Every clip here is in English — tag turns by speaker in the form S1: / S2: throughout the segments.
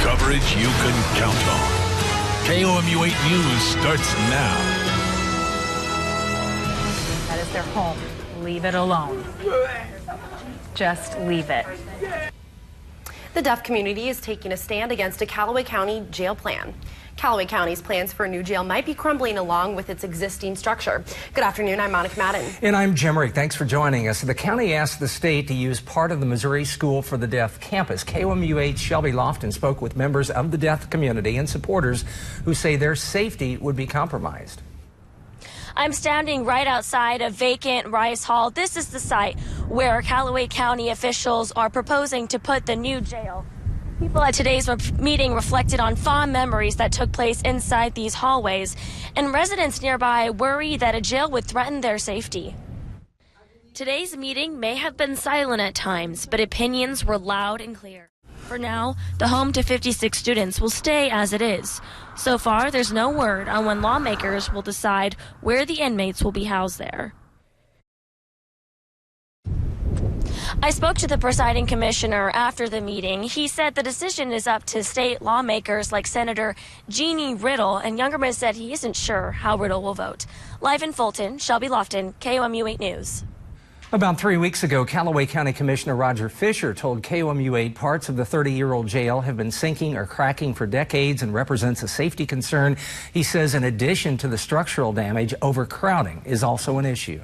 S1: Coverage you can count on. KOMU 8 News starts now.
S2: That is their home. Leave it alone. Just leave it.
S3: The deaf community is taking a stand against a Callaway County jail plan. Callaway County's plans for a new jail might be crumbling along with its existing structure. Good afternoon, I'm Monica Madden.
S4: And I'm Jim Rick. Thanks for joining us. The county asked the state to use part of the Missouri School for the Deaf campus. KOMU 8's Shelby Lofton spoke with members of the deaf community and supporters who say their safety would be compromised.
S5: I'm standing right outside a vacant Rice Hall. This is the site where Callaway County officials are proposing to put the new jail. People at today's meeting reflected on fond memories that took place inside these hallways, and residents nearby worry that a jail would threaten their safety. Today's meeting may have been silent at times, but opinions were loud and clear. For now, the home to 56 students will stay as it is. So far, there's no word on when lawmakers will decide where the inmates will be housed there. I spoke to the presiding commissioner after the meeting. He said the decision is up to state lawmakers like Senator Jeannie Riddle, and Youngerman said he isn't sure how Riddle will vote. Live in Fulton, Shelby Lofton, KOMU 8 News.
S4: About 3 weeks ago, Callaway County Commissioner Roger Fisher told KOMU 8 parts of the 30-year-old jail have been sinking or cracking for decades and represents a safety concern. He says in addition to the structural damage, overcrowding is also an issue.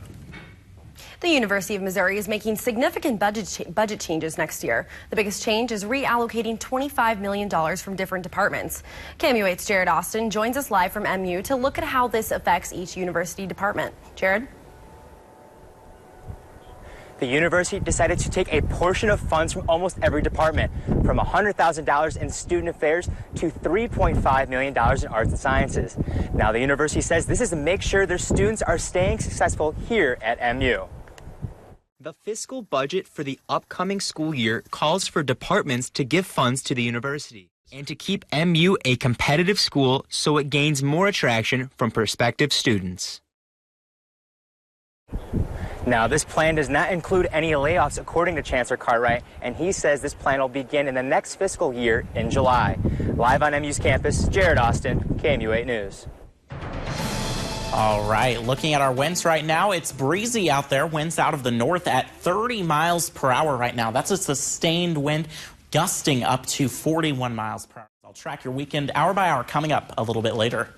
S3: The University of Missouri is making significant budget changes next year. The biggest change is reallocating $25 million from different departments. KOMU 8's Jared Austin joins us live from MU to look at how this affects each university department. Jared?
S6: The university decided to take a portion of funds from almost every department, from $100,000 in student affairs to $3.5 million in arts and sciences. Now, the university says this is to make sure their students are staying successful here at MU.
S7: The fiscal budget for the upcoming school year calls for departments to give funds to the university and to keep MU a competitive school so it gains more attraction from prospective students.
S6: Now, this plan does not include any layoffs, according to Chancellor Cartwright, and he says this plan will begin in the next fiscal year in July. Live on MU's campus, Jared Austin, KOMU 8 News.
S8: All right, looking at our winds right now, it's breezy out there. Winds out of the north at 30 miles per hour right now. That's a sustained wind gusting up to 41 miles per hour. I'll track your weekend hour by hour coming up a little bit later.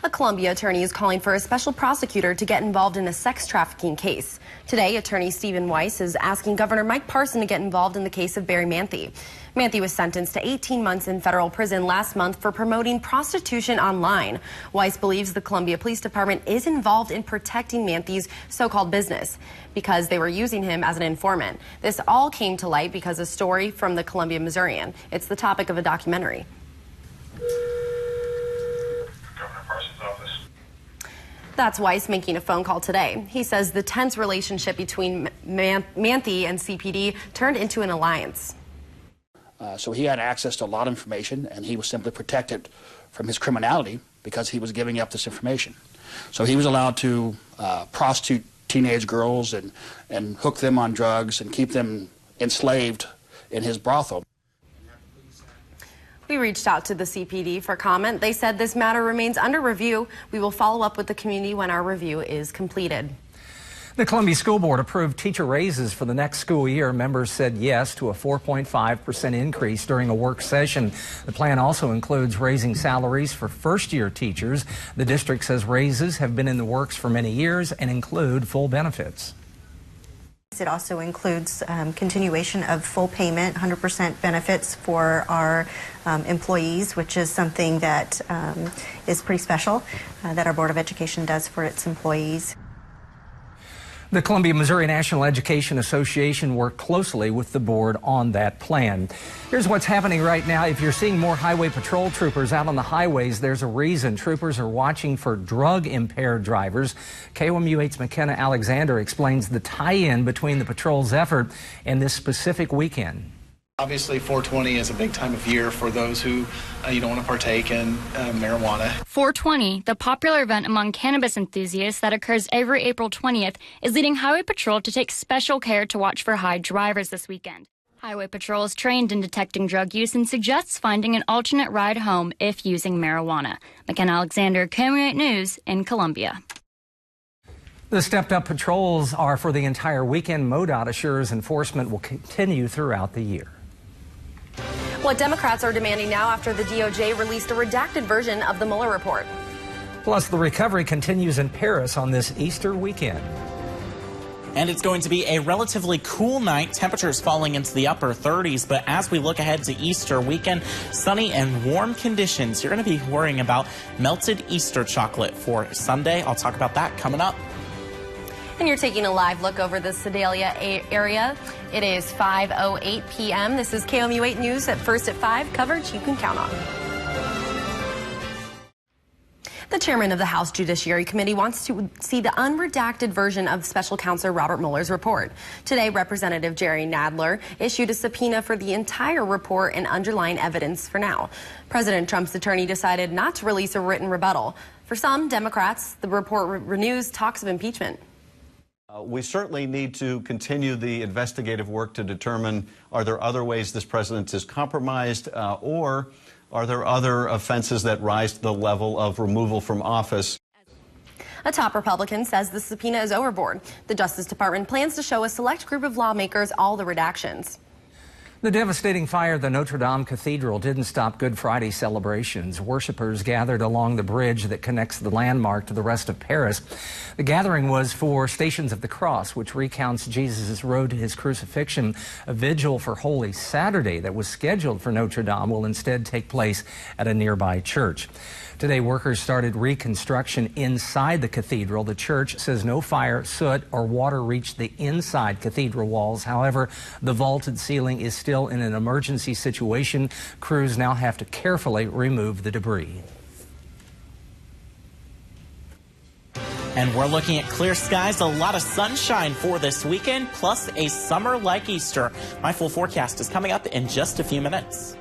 S3: A Columbia attorney is calling for a special prosecutor to get involved in a sex trafficking case. Today, attorney Stephen Weiss is asking Governor Mike Parson to get involved in the case of Barry Manthe. Manthe was sentenced to 18 months in federal prison last month for promoting prostitution online. Weiss believes the Columbia Police Department is involved in protecting Manthe's so-called business because they were using him as an informant. This all came to light because of a story from the Columbia Missourian. It's the topic of a documentary. That's Weiss making a phone call today. He says the tense relationship between Manthe and CPD turned into an alliance.
S9: So he had access to a lot of information, and he was simply protected from his criminality because he was giving up this information. So he was allowed to prostitute teenage girls and hook them on drugs and keep them enslaved in his brothel.
S3: We reached out to the CPD for comment. They said this matter remains under review. We will follow up with the community when our review is completed.
S4: The Columbia School Board approved teacher raises for the next school year. Members said yes to a 4.5% increase during a work session. The plan also includes raising salaries for first-year teachers. The district says raises have been in the works for many years and include full benefits.
S10: It also includes continuation of full payment, 100% benefits for our employees, which is something that is pretty special that our Board of Education does for its employees.
S4: The Columbia Missouri National Education Association worked closely with the board on that plan. Here's what's happening right now. If you're seeing more highway patrol troopers out on the highways, there's a reason. Troopers are watching for drug-impaired drivers. KOMU 8's McKenna Alexander explains the tie-in between the patrol's effort and this specific weekend.
S11: Obviously, 420 is a big time of year for those who you don't want to partake in marijuana.
S12: 420, the popular event among cannabis enthusiasts that occurs every April 20th, is leading Highway Patrol to take special care to watch for high drivers this weekend. Highway Patrol is trained in detecting drug use and suggests finding an alternate ride home if using marijuana. McKenna Alexander, KOMU 8 News in Columbia.
S4: The stepped-up patrols are for the entire weekend. MoDOT assures enforcement will continue throughout the year.
S3: What Democrats are demanding now after the DOJ released a redacted version of the Mueller report.
S4: Plus, the recovery continues in Paris on this Easter weekend.
S8: And it's going to be a relatively cool night. Temperatures falling into the upper 30s. But as we look ahead to Easter weekend, sunny and warm conditions. You're going to be worrying about melted Easter chocolate for Sunday. I'll talk about that coming up.
S3: And you're taking a live look over the Sedalia area. It is 5:08 p.m. This is KOMU 8 News at First at 5. Coverage you can count on. The chairman of the House Judiciary Committee wants to see the unredacted version of Special Counsel Robert Mueller's report. Today, Representative Jerry Nadler issued a subpoena for the entire report and underlying evidence for now. President Trump's attorney decided not to release a written rebuttal. For some Democrats, the report renews talks of impeachment.
S13: We certainly need to continue the investigative work to determine, are there other ways this president is compromised, or are there other offenses that rise to the level of removal from office?
S3: A top Republican says the subpoena is overboard. The Justice Department plans to show a select group of lawmakers all the redactions.
S4: The devastating fire at the Notre Dame Cathedral didn't stop Good Friday celebrations. Worshippers gathered along the bridge that connects the landmark to the rest of Paris. The gathering was for Stations of the Cross, which recounts Jesus' road to his crucifixion. A vigil for Holy Saturday that was scheduled for Notre Dame will instead take place at a nearby church. Today, workers started reconstruction inside the cathedral. The church says no fire, soot, or water reached the inside cathedral walls. However, the vaulted ceiling is still in an emergency situation. Crews now have to carefully remove the debris.
S8: And we're looking at clear skies, a lot of sunshine for this weekend, plus a summer-like Easter. My full forecast is coming up in just a few minutes.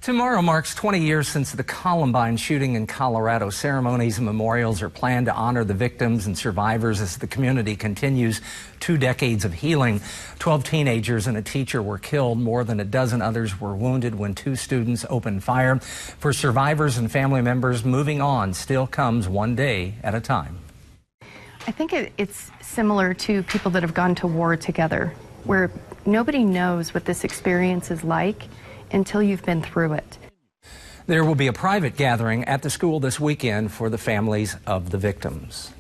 S4: Tomorrow marks 20 years since the Columbine shooting in Colorado. Ceremonies and memorials are planned to honor the victims and survivors as the community continues 2 decades of healing. 12 teenagers and a teacher were killed. More than a dozen others were wounded when 2 students opened fire. For survivors and family members, moving on still comes one day at a time.
S14: I think it's similar to people that have gone to war together, where nobody knows what this experience is like until you've been through it.
S4: There will be a private gathering at the school this weekend for the families of the victims.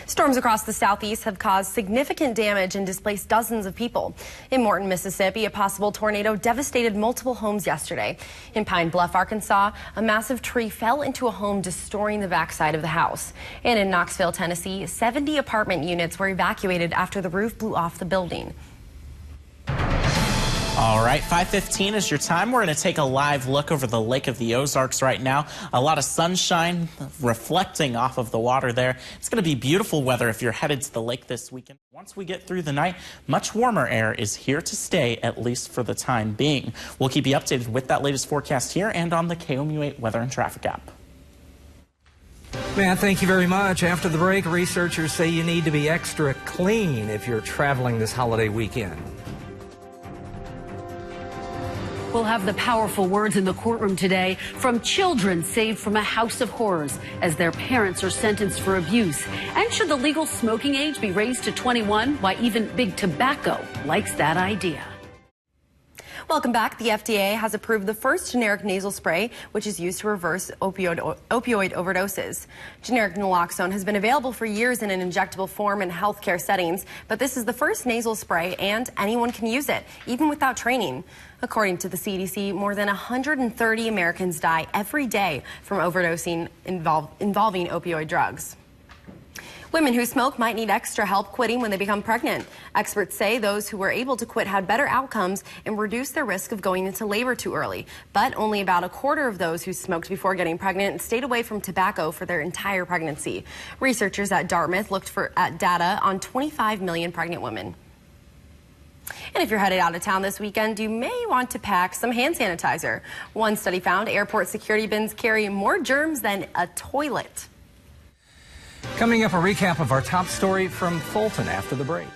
S3: Storms across the southeast have caused significant damage and displaced dozens of people. In Morton, Mississippi, a possible tornado devastated multiple homes yesterday. In Pine Bluff, Arkansas, a massive tree fell into a home, destroying the backside of the house. And in Knoxville, Tennessee, 70 apartment units were evacuated after the roof blew off the building.
S8: All right, 5:15 is your time. We're going to take a live look over the Lake of the Ozarks right now. A lot of sunshine reflecting off of the water there. It's going to be beautiful weather if you're headed to the lake this weekend. Once we get through the night, much warmer air is here to stay, at least for the time being. We'll keep you updated with that latest forecast here and on the KOMU 8 Weather and Traffic app.
S4: Man, thank you very much. After the break, researchers say you need to be extra clean if you're traveling this holiday weekend.
S15: We'll have the powerful words in the courtroom today from children saved from a house of horrors as their parents are sentenced for abuse. And should the legal smoking age be raised to 21? Why even Big Tobacco likes that idea.
S3: Welcome back. The FDA has approved the first generic nasal spray, which is used to reverse opioid overdoses. Generic naloxone has been available for years in an injectable form in healthcare settings, but this is the first nasal spray, and anyone can use it, even without training. According to the CDC, more than 130 Americans die every day from overdosing involving opioid drugs. Women who smoke might need extra help quitting when they become pregnant. Experts say those who were able to quit had better outcomes and reduced their risk of going into labor too early. But only about a quarter of those who smoked before getting pregnant stayed away from tobacco for their entire pregnancy. Researchers at Dartmouth looked at data on 25 million pregnant women. And if you're headed out of town this weekend, you may want to pack some hand sanitizer. One study found airport security bins carry more germs than a toilet.
S4: Coming up, a recap of our top story from Fulton after the break.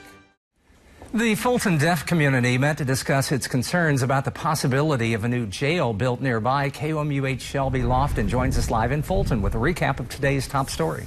S4: The Fulton deaf community met to discuss its concerns about the possibility of a new jail built nearby. KOMU8's Shelby Lofton joins us live in Fulton with a recap of today's top story.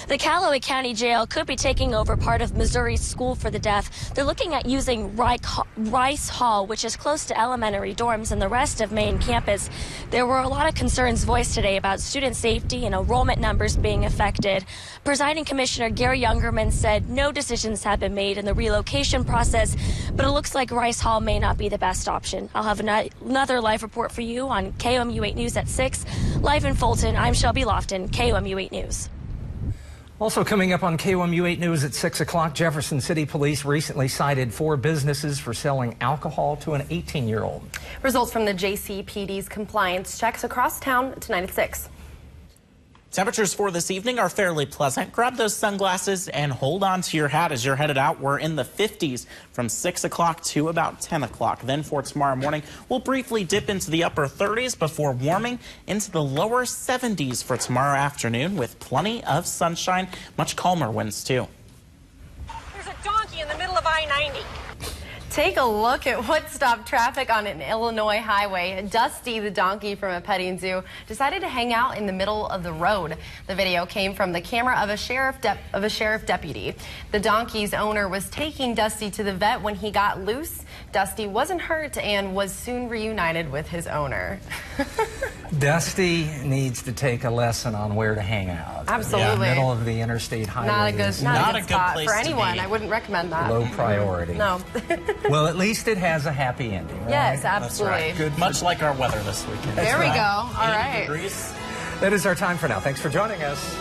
S5: The Callaway County Jail could be taking over part of Missouri's School for the Deaf. They're looking at using Rice Hall, which is close to elementary dorms and the rest of main campus. There were a lot of concerns voiced today about student safety and enrollment numbers being affected. Presiding Commissioner Gary Youngerman said no decisions have been made in the relocation process, but it looks like Rice Hall may not be the best option. I'll have another live report for you on KOMU8 News at 6. Live in Fulton, I'm Shelby Lofton, KOMU8 News.
S4: Also coming up on KOMU8 News at 6 o'clock, Jefferson City Police recently cited 4 businesses for selling alcohol to an 18-year-old.
S3: Results from the JCPD's compliance checks across town tonight at 6.
S8: Temperatures for this evening are fairly pleasant. Grab those sunglasses and hold on to your hat as you're headed out. We're in the 50s from 6 o'clock to about 10 o'clock. Then for tomorrow morning, we'll briefly dip into the upper 30s before warming into the lower 70s for tomorrow afternoon with plenty of sunshine, much calmer winds too.
S16: There's a donkey in the middle of I-90.
S3: Take a look at what stopped traffic on an Illinois highway. Dusty, the donkey from a petting zoo, decided to hang out in the middle of the road. The video came from the camera of a sheriff deputy. The donkey's owner was taking Dusty to the vet when he got loose. Dusty wasn't hurt and was soon reunited with his owner.
S4: Dusty needs to take a lesson on where to hang out.
S3: Absolutely.
S4: The middle of the interstate highway.
S3: Not a good spot for anyone. I wouldn't recommend that.
S4: Low priority.
S3: No.
S4: Well, at least it has a happy ending. Right?
S3: Yes, absolutely.
S8: That's right. Good, much like our weather this weekend.
S3: There we go. All right.
S8: Degrees.
S4: That is our time for now. Thanks for joining us.